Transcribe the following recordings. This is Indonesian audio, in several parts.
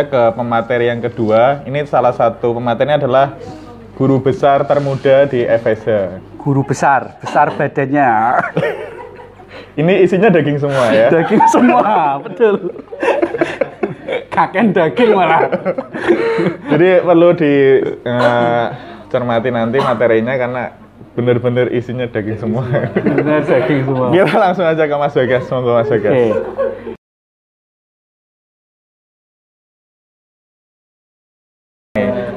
ke pemateri yang kedua. Ini salah satu pematerinya adalah guru besar termuda di FSH. Guru besar badannya. Ini isinya daging semua ya? Daging semua, betul. Kakek daging malah. Jadi perlu dicermati nanti materinya karena benar-benar isinya daging semua. Benar daging semua. Kita langsung aja ke Mas Bagas, monggo Mas Bagas. Oke.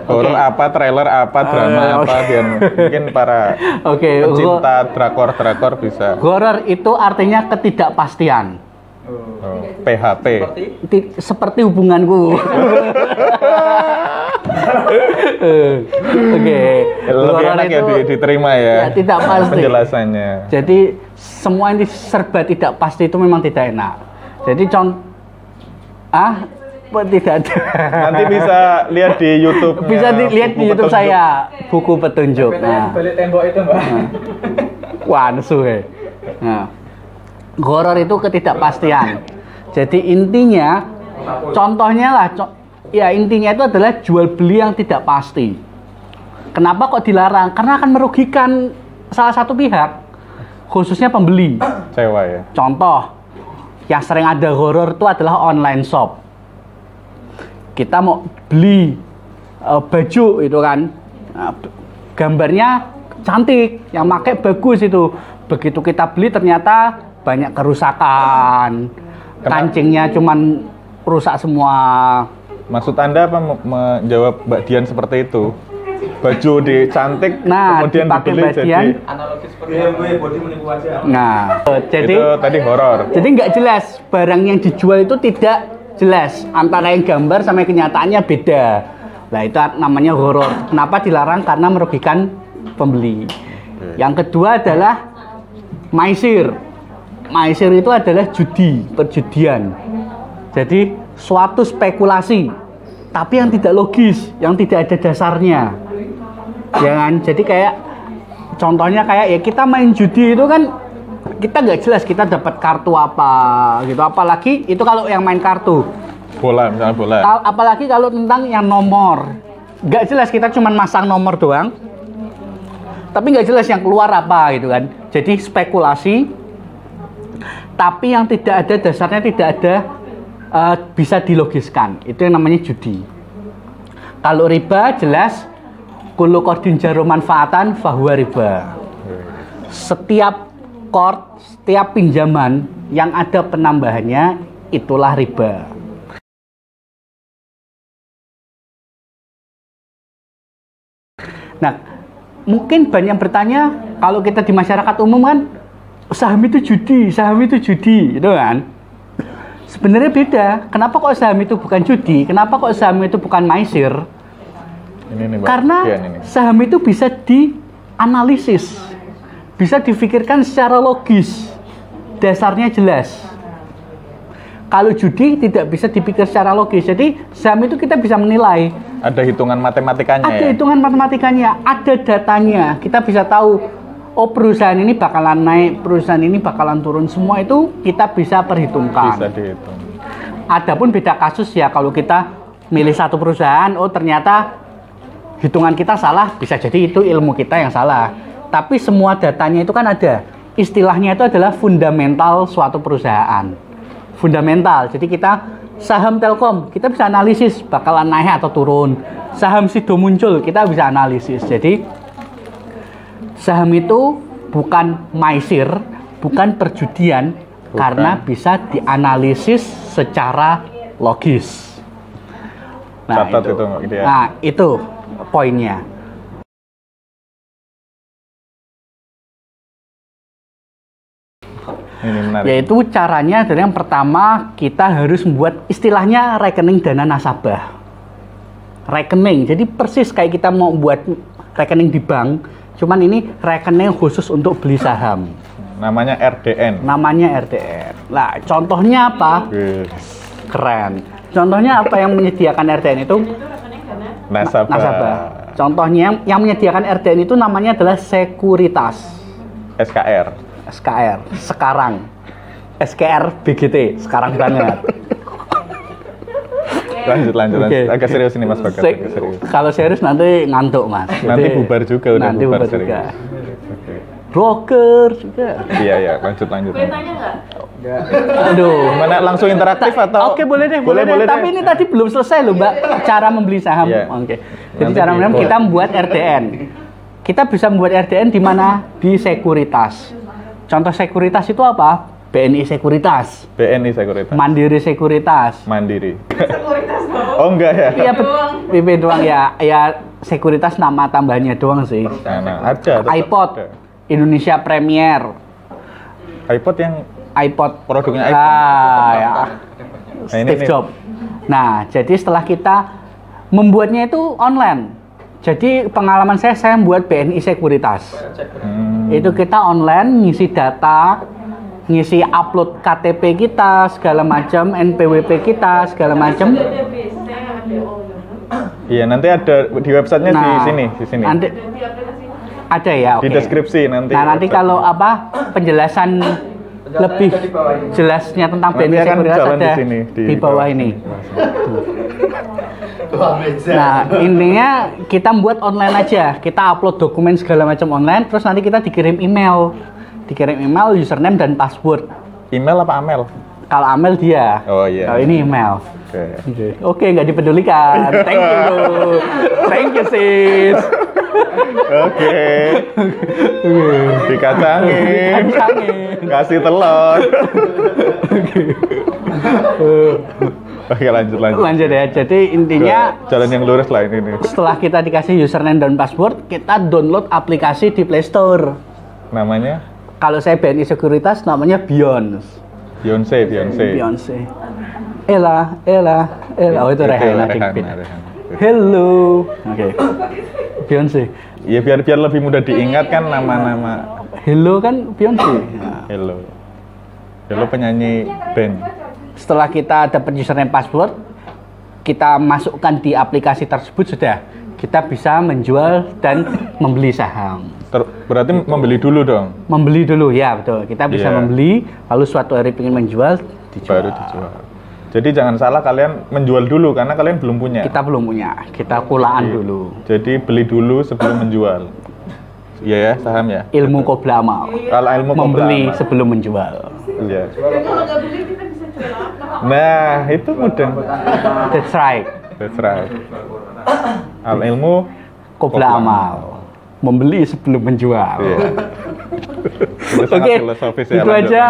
Horor apa, trailer apa, drama apa, biar mungkin para pencinta drakor bisa. Horor itu artinya ketidakpastian. PHP. Seperti hubunganku. Oke. Lebih enak ya diterima ya. Tidak pasti. Penjelasannya. Jadi semua ini serba tidak pasti itu memang tidak enak. Jadi tidak ada. Nanti bisa lihat di YouTube. Bisa dilihat di YouTube saya, buku petunjuk. Nah, balik tembok itu, Mbak. Wah, nesu ya. Nah, horor itu ketidakpastian. Jadi intinya, contohnya lah, intinya itu adalah jual beli yang tidak pasti. Kenapa kok dilarang? Karena akan merugikan salah satu pihak, khususnya pembeli. Sewa ya. Contoh, yang sering ada horor itu adalah online shop. Kita mau beli baju itu kan, gambarnya cantik, yang pakai bagus itu. Begitu kita beli ternyata banyak kerusakan, kancingnya cuman rusak semua. Maksud Anda apa menjawab Mbak Dian seperti itu? Baju cantik, kemudian dibeli jadi analogis seperti body menipu aja. Nah, jadi itu tadi horor. Jadi nggak jelas barang yang dijual itu tidak jelas antara yang gambar sama kenyataannya beda. Nah itu namanya horor. Kenapa dilarang? Karena merugikan pembeli. Yang kedua adalah maisir. Maisir itu adalah judi, perjudian. Jadi suatu spekulasi, tapi yang tidak logis, yang tidak ada dasarnya. Ya kan? Jadi kayak contohnya kayak ya kita main judi itu kan kita nggak jelas kita dapat kartu apa gitu, apalagi itu kalau yang main kartu bola, misalnya bola, apalagi kalau tentang yang nomor nggak jelas, kita cuma masang nomor doang tapi nggak jelas yang keluar apa gitu kan. Jadi spekulasi tapi yang tidak ada dasarnya, tidak ada bisa dilogiskan, itu yang namanya judi. Kalau riba jelas kullu qardin jarum manfaatan fahuwa riba. Setiap pinjaman yang ada penambahannya itulah riba. Nah, mungkin banyak bertanya, kalau kita di masyarakat umum kan saham itu judi, gitu kan? Sebenarnya beda. Kenapa kok saham itu bukan judi? Kenapa kok saham itu bukan maisir? Ini, karena saham itu bisa dianalisis, bisa difikirkan secara logis, dasarnya jelas. Kalau judi tidak bisa dipikir secara logis. Jadi saham itu kita bisa menilai. Ada hitungan matematikanya. Ada hitungan matematikanya, ada datanya. Kita bisa tahu, oh perusahaan ini bakalan naik, perusahaan ini bakalan turun. Semua itu kita bisa perhitungkan. Bisa dihitung. Adapun beda kasus ya kalau kita milih satu perusahaan, oh ternyata hitungan kita salah, bisa jadi itu ilmu kita yang salah. Tapi semua datanya itu kan ada. Istilahnya itu adalah fundamental suatu perusahaan. Fundamental. Jadi kita saham Telkom, kita bisa analisis bakalan naik atau turun. Saham Sido muncul, kita bisa analisis. Jadi saham itu bukan maisir, bukan perjudian, karena bisa dianalisis secara logis. Nah, itu poinnya. Yaitu caranya adalah yang pertama kita harus membuat istilahnya rekening dana nasabah. Rekening, jadi persis kayak kita mau buat rekening di bank, cuman ini rekening khusus untuk beli saham. Namanya RDN. Namanya RDN. Nah, contohnya apa? Keren. Contohnya apa yang menyediakan RDN itu? Nasabah. Contohnya yang menyediakan RDN itu namanya adalah sekuritas. SKR. Sekarang. SKR BGT sekarang banget. Lanjut. Oke. Agak serius ini Mas Bagas. Agak serius. Kalau serius nanti ngantuk Mas. Nanti bubar juga, udah nanti bubar juga. serius. Broker juga. Iya, lanjut. Boleh tanya nggak? Aduh. Gimana langsung interaktif atau? Oke, boleh deh. Tapi ini tadi belum selesai loh, Mbak. Cara membeli saham. Iya. Oke. Jadi Nanti cara membeli kita membuat RDN. Kita bisa membuat RDN di mana? Di sekuritas. Contoh sekuritas itu apa? BNI Sekuritas. BNI Sekuritas. Mandiri Sekuritas. Mandiri. Sekuritas doang. Oh enggak ya? Iya, BP doang ya. Ya sekuritas nama tambahnya doang sih. Nah, ada. tetap iPod. ada. Indonesia Premier. iPod yang iPod produknya iPhone. ya. Nah, ini Steve nih. Jobs. Nah, jadi setelah kita membuatnya itu online. Jadi pengalaman saya membuat BNI Sekuritas. Itu kita online ngisi data, ngisi upload KTP kita, segala macam, NPWP kita, segala macam. Iya, nanti ada di websitenya di sini. Nanti ada ya, oke. Di deskripsi nanti. Nah, nanti kalau apa penjelasan lebih jelasnya tentang Nanti BNI akan Sekuritas jalan ada di sini, di bawah ini. Nah, intinya kita buat online aja. Kita upload dokumen segala macam online, terus nanti kita dikirim email. Username dan password. Email apa Amel? Kalau Amel dia. Oh iya. Kalau ini email. Oke. Oke, nggak dipedulikan. Thank you sis. Oke. Dikacangin. Kasih telur. Oke, lanjut. Lanjut ya. Jadi intinya jalan yang lurus lah ini. setelah kita dikasih username dan password, kita download aplikasi di Play Store. Namanya Kalau saya BNI Sekuritas namanya Beyonce. Ella. Oh itu Rehana. Hello. Oke. Beyonce. Ya biar lebih mudah diingat kan nama-nama. Hello kan Beyonce. Hello penyanyi band. Setelah kita dapat username password, kita masukkan di aplikasi tersebut sudah. Kita bisa menjual dan membeli saham. Berarti membeli dulu dong. Membeli dulu ya betul. Kita bisa membeli, lalu suatu hari ingin menjual, Baru dijual. Jadi jangan salah kalian menjual dulu karena kalian belum punya. Kita belum punya, kita kulaan dulu. Jadi beli dulu sebelum menjual. Iya ya, saham ya. Ilmu qobla amal. Kalau ilmu Membeli qobla amal. sebelum menjual. Iya. Kalau nggak beli kita bisa jual apa? Nah, itu mudah. That's right. That's right. Al ilmu Qobla amal. Membeli sebelum menjual. Iya. Itu sangat Oke, filosofis ya, itu lanjut. aja.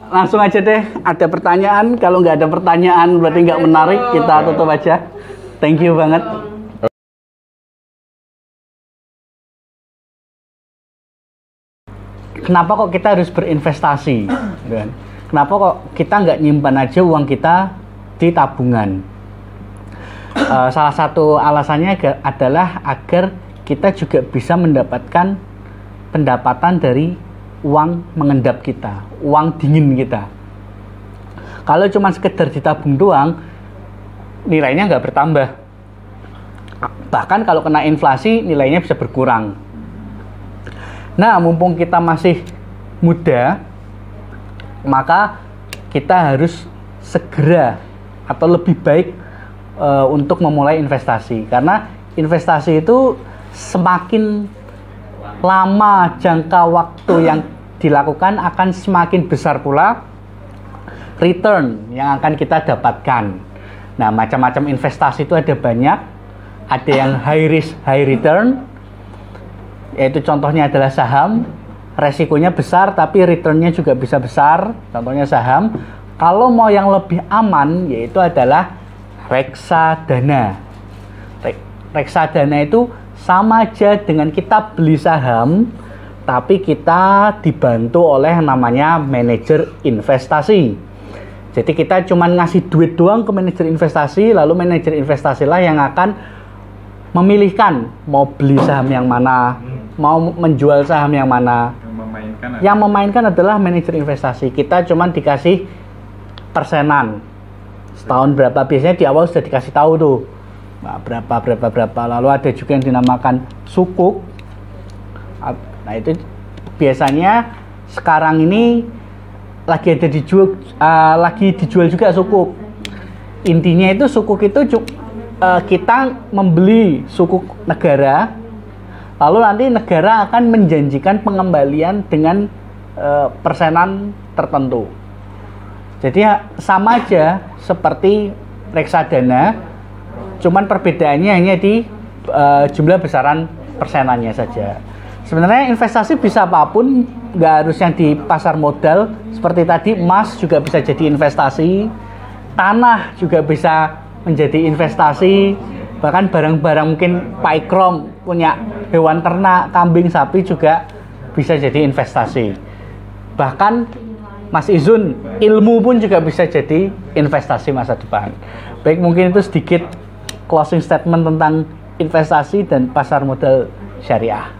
Langsung aja deh. Ada pertanyaan? Kalau nggak ada pertanyaan berarti nggak menarik. Kita tutup aja. Thank you banget. Kenapa kok kita harus berinvestasi? Kenapa kok kita nggak nyimpan aja uang kita di tabungan? Salah satu alasannya adalah agar kita juga bisa mendapatkan pendapatan dari uang mengendap kita, uang dingin kita. Kalau cuma sekedar ditabung doang, nilainya nggak bertambah. Bahkan kalau kena inflasi, nilainya bisa berkurang. Nah, mumpung kita masih muda, maka kita harus segera atau lebih baik untuk memulai investasi. Karena investasi itu semakin lama jangka waktu yang dilakukan akan semakin besar pula return yang akan kita dapatkan. Nah, macam-macam investasi itu ada banyak. Ada yang high risk, high return, yaitu contohnya adalah saham. Resikonya besar tapi returnnya juga bisa besar, contohnya saham. Kalau mau yang lebih aman, yaitu adalah reksadana. Reksadana itu sama aja dengan kita beli saham, tapi kita dibantu oleh namanya manajer investasi. Jadi kita cuma ngasih duit doang ke manajer investasi, lalu manajer investasilah yang akan memilihkan mau beli saham yang mana, mau menjual saham yang mana. Yang memainkan adalah manajer investasi. Kita cuma dikasih persenan. Setahun berapa, biasanya di awal sudah dikasih tahu tuh. Nah, berapa. Lalu ada juga yang dinamakan sukuk. Nah, itu biasanya sekarang ini lagi dijual juga sukuk. Intinya itu sukuk itu kita membeli sukuk negara, lalu nanti negara akan menjanjikan pengembalian dengan persenan tertentu. Jadi sama aja seperti reksadana, cuman perbedaannya hanya di jumlah besaran persenannya saja. Sebenarnya investasi bisa apapun, nggak harus yang di pasar modal. Seperti tadi emas juga bisa jadi investasi, tanah juga bisa menjadi investasi, bahkan barang-barang mungkin Pak Ikrom punya hewan ternak, kambing, sapi juga bisa jadi investasi. Bahkan Mas Izun, ilmu pun juga bisa jadi investasi masa depan. Baik, mungkin itu sedikit closing statement tentang investasi dan pasar modal syariah.